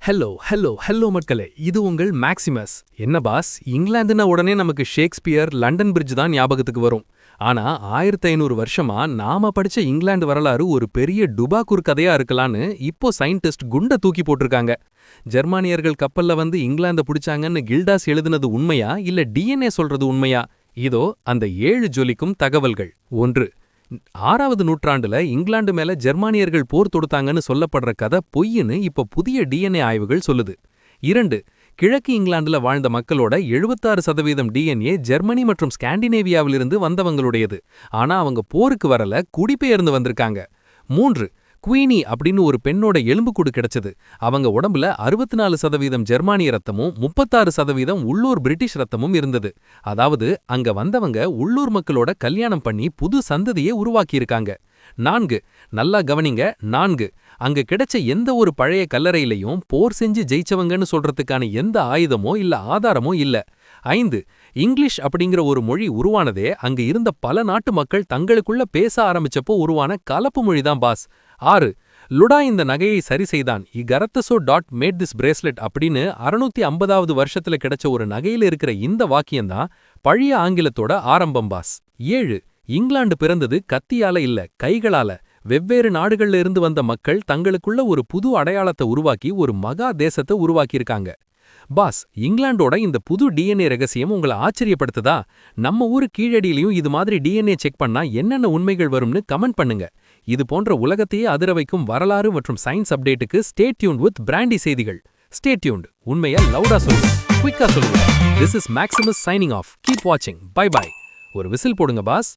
Hello மக்களே, இது உங்கள் மேக்சிமஸ். என்ன பாஸ், இங்கிலாந்துன்னா உடனே நமக்கு ஷேக்ஸ்பியர், லண்டன் பிரிட்ஜ் தான் ஞாபகத்துக்கு வரும். ஆனா 1500 வருஷமா நாம படிச்ச இங்கிலாந்து வரலாறு ஒரு பெரிய டுபாக்கூர் கதையா இருக்கலான்னு இப்போ சயின்டிஸ்ட் குண்ட தூக்கி போட்டிருக்காங்க. ஜெர்மானியர்கள் கப்பல்ல வந்து இங்கிலாந்த பிடிச்சாங்கன்னு கில்டாஸ் எழுதுனது உண்மையா இல்ல டிஎன்ஏ சொல்றது உண்மையா? இதோ அந்த 7 ஜொலிக்கும் தகவல்கள். 1. 6வது நூற்றாண்டுல இங்கிலாந்து மேல ஜெர்மானியர்கள் போர் தொடுத்தாங்கன்னு சொல்லப்படுற கதை பொய்ன்னு இப்ப புதிய டிஎன்ஏ ஆய்வுகள் சொல்லுது. 2. கிழக்கு இங்கிலாந்துல வாழ்ந்த மக்களோட 76% டிஎன்ஏ ஜெர்மனி மற்றும் ஸ்காண்டினேவியாவிலிருந்து வந்தவங்களுடையது. ஆனா அவங்க போருக்கு வரல, குடிபெயர்ந்து வந்திருக்காங்க. 3. குவீனி அப்படின்னு ஒரு பெண்ணோட எலும்புக்கூடு கிடைச்சது. அவங்க உடம்புல 64% ஜெர்மானிய ரத்தமும் 36% உள்ளூர் பிரிட்டிஷ் ரத்தமும் இருந்தது. அதாவது அங்க வந்தவங்க உள்ளூர் மக்களோட கல்யாணம் பண்ணி புது சந்ததியை உருவாக்கியிருக்காங்க. 4. நல்லா கவனிங்க. 4. அங்க கிடைச்ச எந்த ஒரு பழைய கல்லறையிலையும் போர் செஞ்சு ஜெயிச்சவங்கன்னு சொல்றதுக்கான எந்த ஆயுதமோ இல்ல ஆதாரமோ இல்ல. 5. இங்கிலீஷ் அப்படிங்கிற ஒரு மொழி உருவானதே அங்க இருந்த பல நாட்டு மக்கள் தங்களுக்குள்ள பேச ஆரம்பிச்சப்போ உருவான கலப்பு மொழிதான் பாஸ். 6. லுடா இந்த நகையை சரி செய்தான். இகரத்தசோ டாட் மேட் திஸ் பிரேஸ்லெட் அப்படின்னு 650வது வருஷத்துல கிடைச்ச ஒரு நகையில இருக்கிற இந்த வாக்கியம்தான் பழைய ஆங்கிலத்தோட ஆரம்பம் பாஸ். 7. இங்கிலாந்து பிறந்தது கத்தியால இல்ல, கைகளால. வெவ்வேறு நாடுகள்ல இருந்து வந்த மக்கள் தங்களுக்குள்ள ஒரு புது அடையாளத்தை உருவாக்கி ஒரு மகா தேசத்தை உருவாக்கியிருக்காங்க. பாஸ், இங்கிலாண்டோட இந்த புது டிஎன்ஏ ரகசியம் உங்களை ஆச்சரியப்படுத்துதா? நம்ம ஊரு கீழடியிலையும் இது மாதிரி டிஎன்ஏ செக் பண்ணா என்னென்ன உண்மைகள் வரும்னு கமெண்ட் பண்ணுங்க. இது போன்ற உலகத்தையே அதிர வைக்கும் வரலாறு மற்றும் சயின்ஸ் அப்டேட்டுக்கு ஸ்டே டியூன்ட் வித் பிராண்டி செய்திகள். Stay tuned. உண்மையா லவுடா சொல்லுங்க, குயிக்கா சொல்லுங்க. This is Maximus signing off. Keep வாட்சிங். Bye bye. ஒரு விசில் போடுங்க பாஸ்.